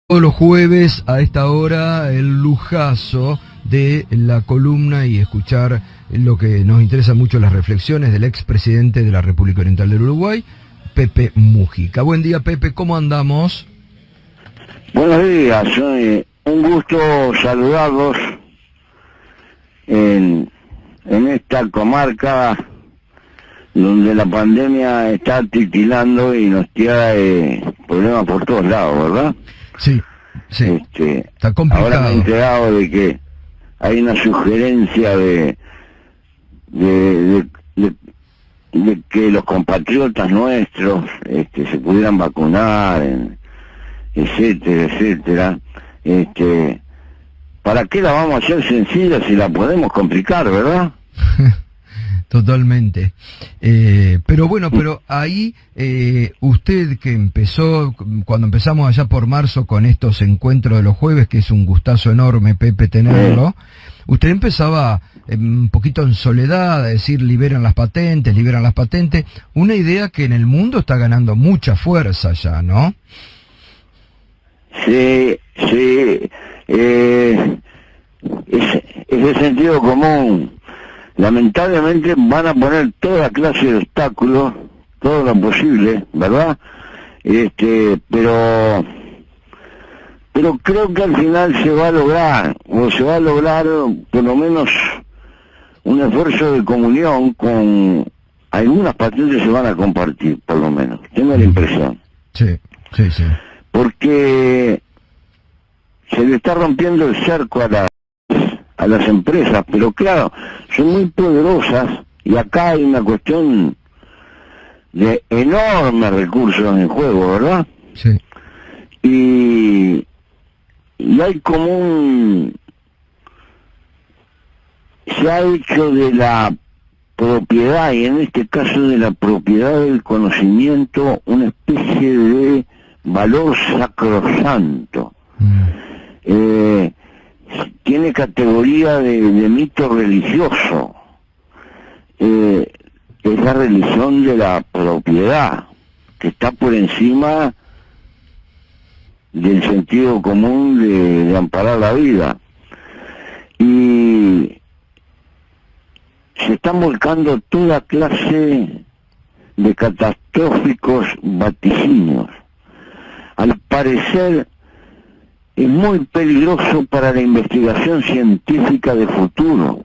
Todos los jueves a esta hora el lujazo de la columna y escuchar lo que nos interesa mucho, las reflexiones del expresidente de la República Oriental del Uruguay, Pepe Mujica. Buen día, Pepe, ¿cómo andamos? Buenos días, un gusto saludarlos en esta comarca donde la pandemia está titilando y nos trae problemas por todos lados, ¿verdad? Sí, sí, está complicado. Ahora me he enterado de que hay una sugerencia de que los compatriotas nuestros se pudieran vacunar, etcétera, etcétera. ¿Para qué la vamos a hacer sencilla si la podemos complicar, verdad? Totalmente. Pero bueno, pero ahí usted que empezó, cuando empezamos allá por marzo con estos encuentros de los jueves, que es un gustazo enorme, Pepe, tenerlo, usted empezaba un poquito en soledad a decir liberan las patentes, una idea que en el mundo está ganando mucha fuerza ya, ¿no? Sí, es de sentido común. Lamentablemente van a poner toda clase de obstáculos, todo lo posible, ¿verdad? Pero creo que al final se va a lograr por lo menos un esfuerzo de comunión con algunas patentes, se van a compartir, por lo menos. Tengo la impresión. Sí. Porque se le está rompiendo el cerco a las empresas, pero claro, son muy poderosas y acá hay una cuestión de enormes recursos en juego, ¿verdad? Sí. Y hay como se ha hecho de la propiedad, y en este caso de la propiedad del conocimiento, una especie de valor sacrosanto. Tiene categoría de mito religioso. Es la religión de la propiedad, que está por encima del sentido común de amparar la vida. Y se están volcando toda clase de catastróficos vaticinios. Al parecer es muy peligroso para la investigación científica de futuro,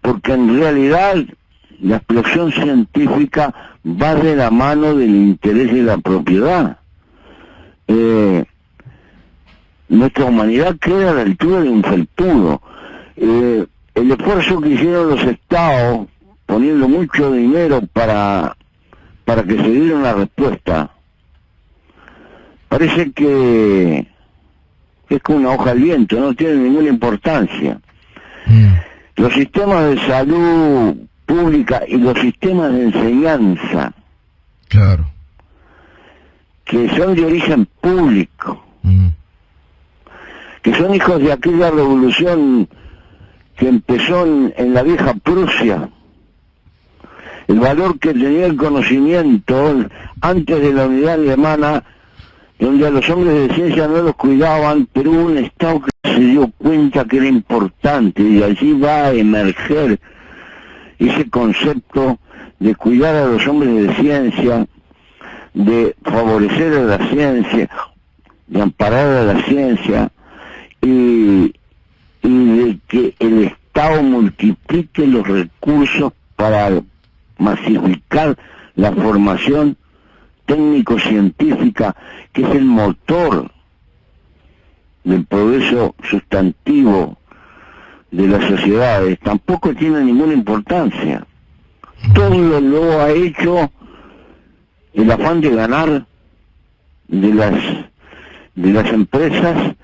porque en realidad la explosión científica va de la mano del interés de la propiedad. Nuestra humanidad queda a la altura de un felpudo. El esfuerzo que hicieron los estados, poniendo mucho dinero para que se diera una respuesta, parece que es como una hoja al viento, no tiene ninguna importancia. Los sistemas de salud pública y los sistemas de enseñanza, claro, que son de origen público, que son hijos de aquella revolución que empezó en la vieja Prusia, el valor que tenía el conocimiento antes de la unidad alemana, donde a los hombres de ciencia no los cuidaban, pero hubo un Estado que se dio cuenta que era importante, y allí va a emerger ese concepto de cuidar a los hombres de ciencia, de favorecer a la ciencia, de amparar a la ciencia, y de que el Estado multiplique los recursos para masificar la formación técnico-científica, que es el motor del progreso sustantivo de las sociedades. Tampoco tiene ninguna importancia. Todo lo ha hecho el afán de ganar de las empresas,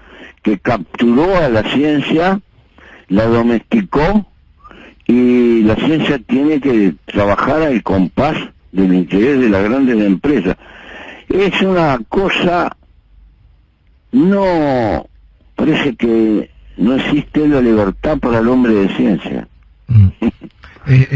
que capturó a la ciencia, la domesticó, y la ciencia tiene que trabajar al compás del interés de las grandes empresas. Es una cosa, parece que no existe la libertad para el hombre de ciencia.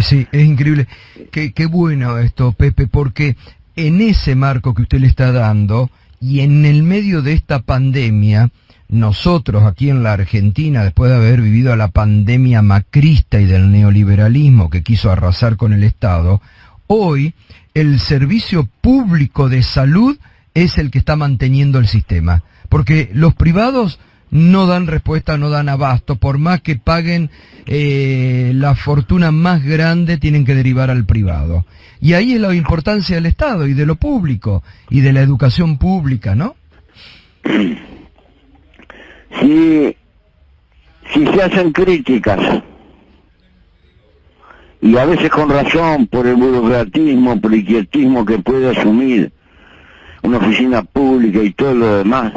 Sí, es increíble. Qué bueno esto, Pepe, porque en ese marco que usted le está dando, Y en el medio de esta pandemia, nosotros aquí en la Argentina, después de haber vivido la pandemia macrista y del neoliberalismo que quiso arrasar con el Estado, hoy el servicio público de salud es el que está manteniendo el sistema. Porque los privados no dan respuesta, no dan abasto, por más que paguen la fortuna más grande, tienen que derivar al privado. Y ahí es la importancia del Estado y de lo público y de la educación pública, ¿no? Si se hacen críticas, y a veces con razón, por el burocratismo, por el quietismo que puede asumir una oficina pública y todo lo demás,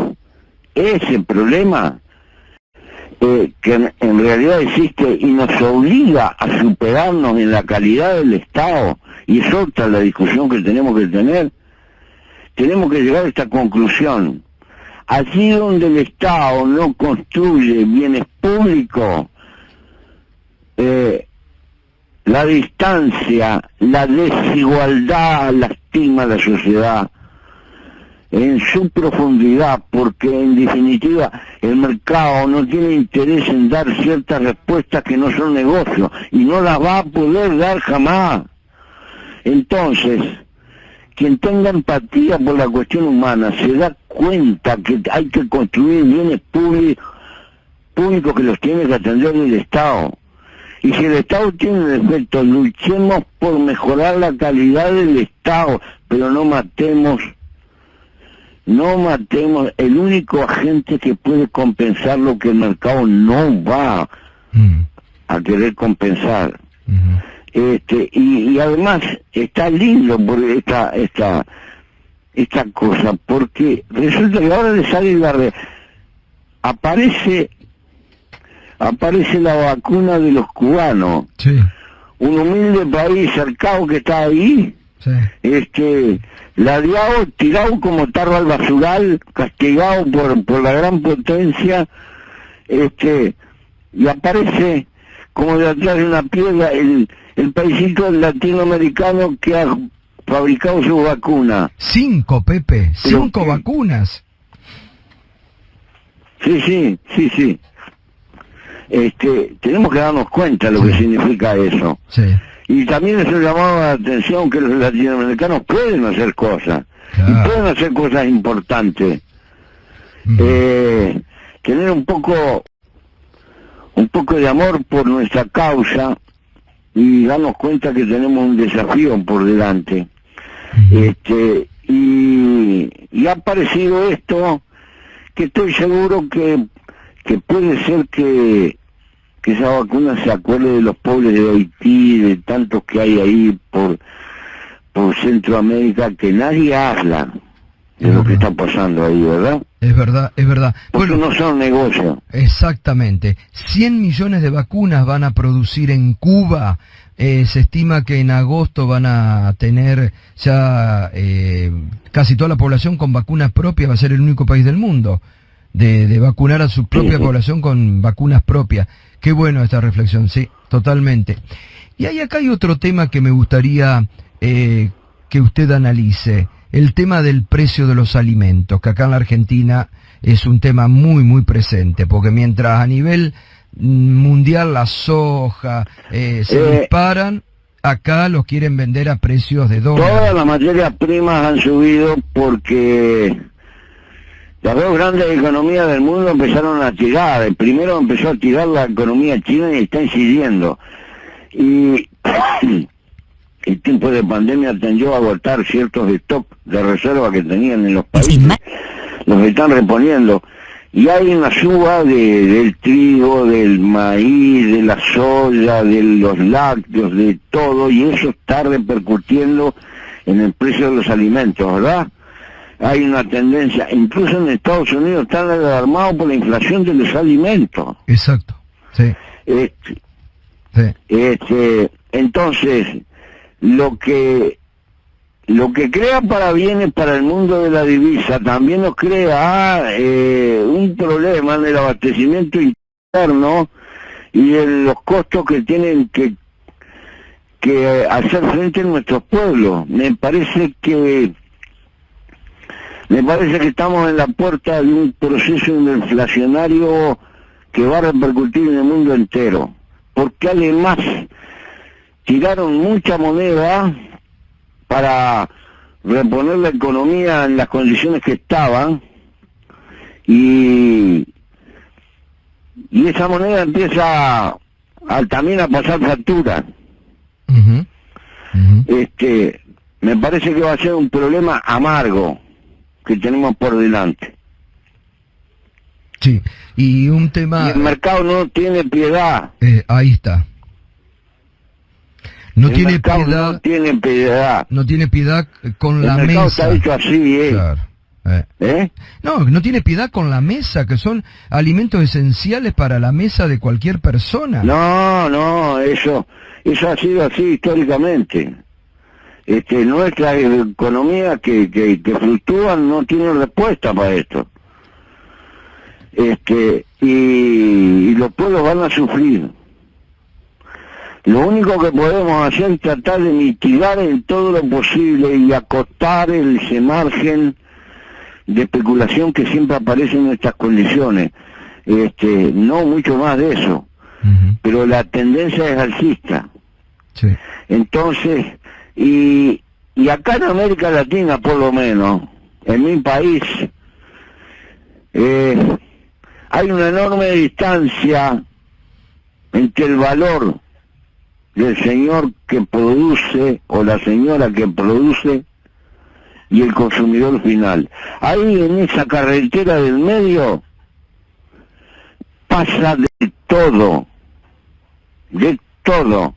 ese problema que en realidad existe y nos obliga a superarnos en la calidad del Estado, y es otra la discusión que tenemos que tener, tenemos que llegar a esta conclusión. Allí donde el Estado no construye bienes públicos, la distancia, la desigualdad lastima a la sociedad en su profundidad, porque en definitiva el mercado no tiene interés en dar ciertas respuestas que no son negocios, y no las va a poder dar jamás. Entonces, quien tenga empatía por la cuestión humana se da cuenta que hay que construir bienes públicos que los tiene que atender el Estado. Y si el Estado tiene defectos, luchemos por mejorar la calidad del Estado, pero no matemos el único agente que puede compensar lo que el mercado no va a querer compensar. Y además está lindo por esta cosa, porque resulta que ahora le sale aparece la vacuna de los cubanos. Sí. Un humilde país cercado que está ahí, sí. Ladeado, tirado como tarro al basural, castigado por la gran potencia, y aparece como de atrás de una piedra el paisito latinoamericano que ha fabricado su vacuna. 5, Pepe, 5 vacunas. Sí. Tenemos que darnos cuenta de lo que significa eso. Sí. Y también eso llamaba la atención que los latinoamericanos pueden hacer cosas, y pueden hacer cosas importantes. Tener un poco de amor por nuestra causa y darnos cuenta que tenemos un desafío por delante. Y ha aparecido esto, que estoy seguro que puede ser que esa vacuna se acuerde de los pobres de Haití, de tantos que hay ahí por Centroamérica, que nadie habla de lo que está pasando ahí, ¿verdad? Es verdad. Porque no son negocios. Exactamente. 100 millones de vacunas van a producir en Cuba. Se estima que en agosto van a tener ya casi toda la población con vacunas propias. Va a ser el único país del mundo de vacunar a su propia población con vacunas propias. Qué bueno esta reflexión, sí, totalmente. Y acá hay otro tema que me gustaría que usted analice, el tema del precio de los alimentos, que acá en la Argentina es un tema muy, muy presente, porque mientras a nivel mundial la soja se disparan, acá los quieren vender a precios de dólares. Todas las materias primas han subido porque las dos grandes economías del mundo empezaron a tirar. El primero empezó a tirar la economía china y está incidiendo. Y el tiempo de pandemia tendió a agotar ciertos stocks de reserva que tenían en los países. Los están reponiendo. Y hay una suba del trigo, del maíz, de la soya, de los lácteos, de todo, y eso está repercutiendo en el precio de los alimentos, ¿verdad? Hay una tendencia, incluso en Estados Unidos están alarmados por la inflación de los alimentos. Exacto, sí. Entonces, lo que crea para bienes para el mundo de la divisa, también nos crea un problema en el abastecimiento interno y en los costos que tienen que hacer frente a nuestros pueblos. Me parece que Me parece que estamos en la puerta de un proceso inflacionario que va a repercutir en el mundo entero, porque además tiraron mucha moneda para reponer la economía en las condiciones que estaban, y esa moneda empieza también a pasar factura. Ujú, ujú. Me parece que va a ser un problema amargo que tenemos por delante. Sí, y un Y tema... el mercado no tiene piedad. ahí está. No El tiene mercado piedad, no tiene piedad. no tiene piedad con El la mercado mesa. está hecho así, Claro. No, no tiene piedad con la mesa, que son alimentos esenciales para la mesa de cualquier persona. No, eso ha sido así históricamente. Nuestra economía que fluctúa no tiene respuesta para esto. Y los pueblos van a sufrir. Lo único que podemos hacer es tratar de mitigar en todo lo posible y acotar ese margen de especulación que siempre aparece en estas condiciones. No mucho más de eso, Ujú. pero la tendencia es alcista. Sí. Entonces, y acá en América Latina, por lo menos, en mi país, hay una enorme distancia entre el valor del señor que produce o la señora que produce y el consumidor final. Ahí en esa carretera del medio pasa de todo, de todo.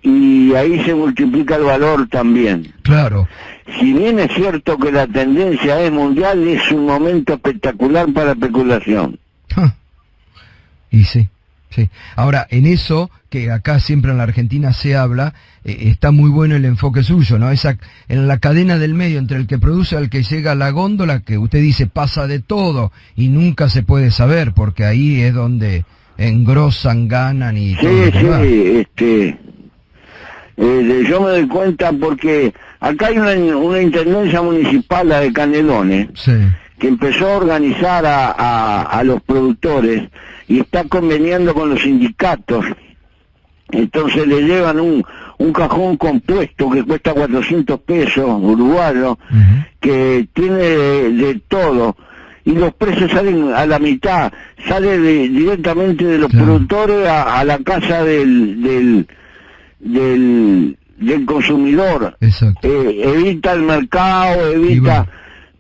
Y ahí se multiplica el valor también. Claro. Si bien es cierto que la tendencia es mundial, es un momento espectacular para la especulación. Ja. Y sí, sí. Ahora, en eso, que acá siempre en la Argentina se habla, está muy bueno el enfoque suyo, ¿no? En la cadena del medio, entre el que produce al que llega a la góndola, que usted dice pasa de todo y nunca se puede saber, porque ahí es donde engrosan, ganan y todo lo demás. Yo me doy cuenta porque acá hay una intendencia municipal, la de Canelones, Sí. que empezó a organizar a los productores y está conveniando con los sindicatos. Entonces le llevan un cajón compuesto que cuesta 400 pesos uruguayos, Ujú. que tiene de todo, y los precios salen a la mitad, sale directamente de los Claro. productores a la casa del consumidor. Exacto. Evita el mercado, Y bueno.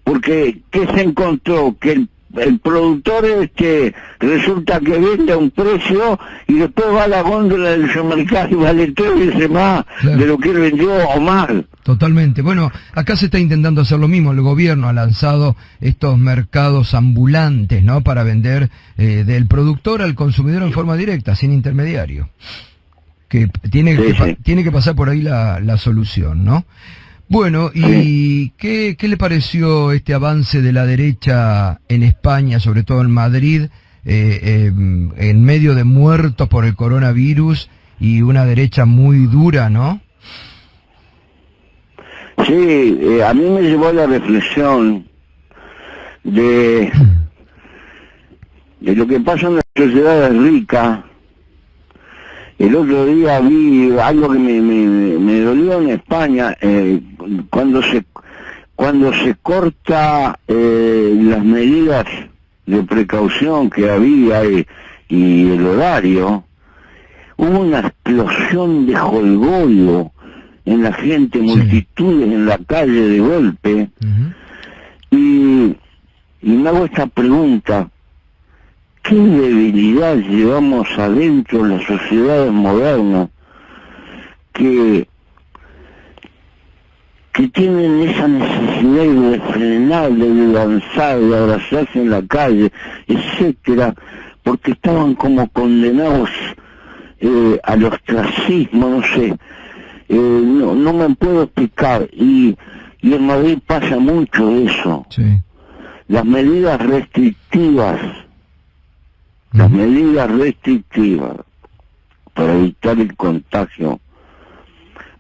porque ¿qué se encontró? Que el productor resulta que vende a un precio y después va a la góndola del supermercado y vale 3 veces más Claro. de lo que él vendió o más. Totalmente. Bueno, acá se está intentando hacer lo mismo. El gobierno ha lanzado estos mercados ambulantes, ¿no? Para vender del productor al consumidor en forma directa, sin intermediario. Que tiene, Sí. tiene que pasar por ahí la solución, ¿no? Bueno, ¿y qué le pareció este avance de la derecha en España, sobre todo en Madrid, en medio de muertos por el coronavirus y una derecha muy dura, ¿no? Sí, a mí me llevó a la reflexión de lo que pasa en las sociedades ricas. El otro día vi algo que me dolió en España, cuando se corta las medidas de precaución que había y el horario, hubo una explosión de jolgorio en la gente, Sí. multitudes en la calle de golpe. Ujú. Y me hago esta pregunta: ¿qué debilidad llevamos adentro de las sociedades modernas que tienen esa necesidad de frenar, de danzar, de abrazarse en la calle, etcétera, porque estaban como condenados al ostracismo, no sé, no me puedo explicar, y en Madrid pasa mucho eso, Sí. las medidas restrictivas para evitar el contagio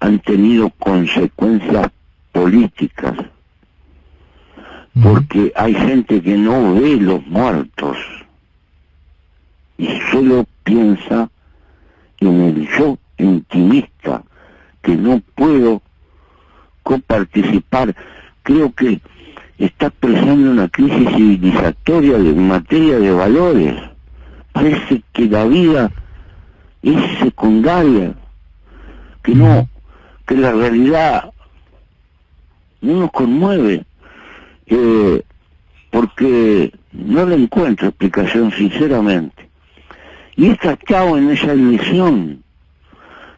han tenido consecuencias políticas porque hay gente que no ve los muertos y solo piensa en el yo intimista, que no puedo coparticipar. Creo que está expresando una crisis civilizatoria en materia de valores. Parece que la vida es secundaria, que no, que la realidad no nos conmueve, porque no le encuentro explicación, sinceramente. Y he estado en esa ilusión,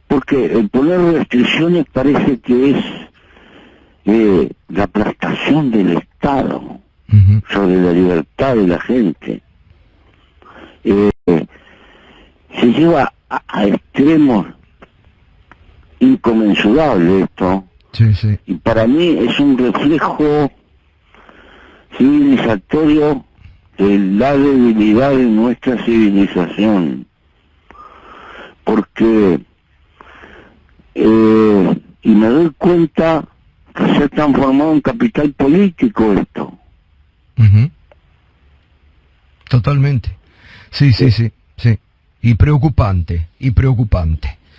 porque el poner restricciones parece que es la aplastación del Estado sobre la libertad de la gente. Se lleva a extremos inconmensurables esto, sí. Y para mí es un reflejo civilizatorio de la debilidad de nuestra civilización, porque y me doy cuenta que se ha transformado en capital político esto. Totalmente. Sí. Y preocupante.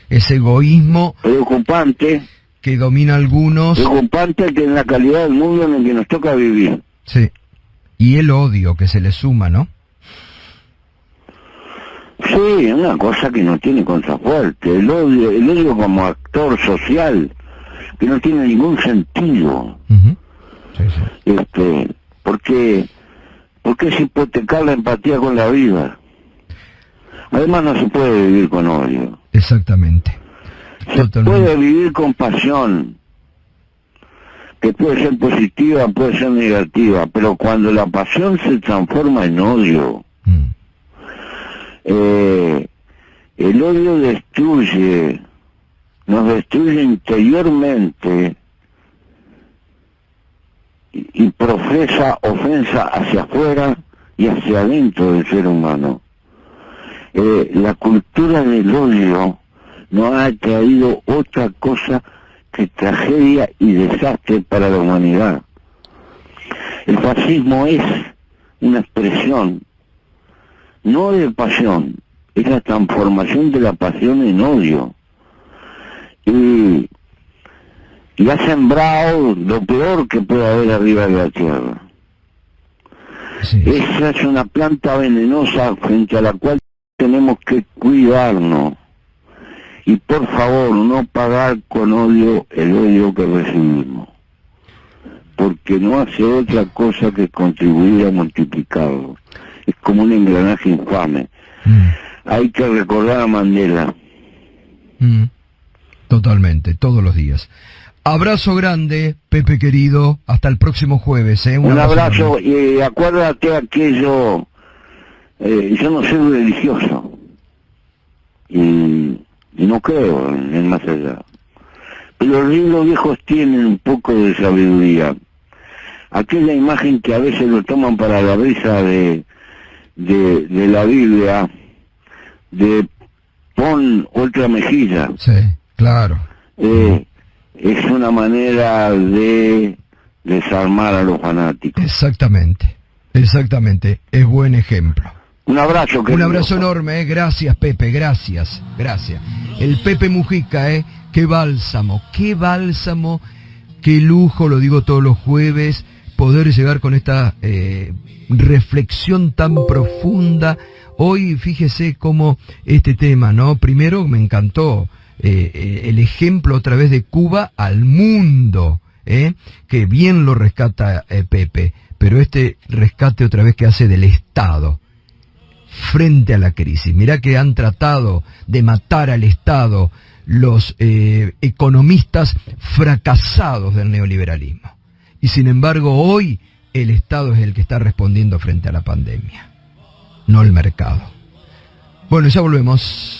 Ese egoísmo preocupante que domina a algunos. Preocupante que en la calidad del mundo en el que nos toca vivir. Sí. Y el odio que se le suma, ¿no? Sí, una cosa que no tiene contrafuerte. El odio como actor social, que no tiene ningún sentido. Sí. Porque es hipotecar la empatía con la vida. Además no se puede vivir con odio. Exactamente. Se puede vivir con pasión, que puede ser positiva, puede ser negativa, pero cuando la pasión se transforma en odio, el odio nos destruye interiormente y profesa ofensa hacia afuera y hacia adentro del ser humano. La cultura del odio no ha traído otra cosa que tragedia y desastre para la humanidad. El fascismo es una expresión, no de pasión, es la transformación de la pasión en odio. Y ha sembrado lo peor que puede haber arriba de la tierra. Sí. Esa es una planta venenosa frente a la cual tenemos que cuidarnos. Y por favor, no pagar con odio el odio que recibimos, porque no hace otra cosa que contribuir a multiplicarlo. Es como un engranaje infame. Hay que recordar a Mandela. Totalmente, todos los días. Abrazo grande, Pepe querido, hasta el próximo jueves. Un abrazo, y acuérdate aquello, yo no soy religioso, y no creo en el más allá. Pero los libros viejos tienen un poco de sabiduría. Aquella imagen que a veces lo toman para la risa de la Biblia, de pon otra mejilla. Sí, claro. Es una manera de desarmar a los fanáticos. Exactamente. Es buen ejemplo. Un abrazo, querido. Un abrazo enorme, gracias Pepe, gracias. El Pepe Mujica, qué bálsamo, qué lujo, lo digo todos los jueves, poder llegar con esta reflexión tan profunda. Hoy fíjese cómo este tema, ¿no? Primero me encantó el ejemplo otra vez de Cuba al mundo, que bien lo rescata Pepe, pero este rescate otra vez que hace del Estado frente a la crisis. Mirá que han tratado de matar al Estado los economistas fracasados del neoliberalismo. Y sin embargo hoy el Estado es el que está respondiendo frente a la pandemia, no el mercado. Bueno, ya volvemos.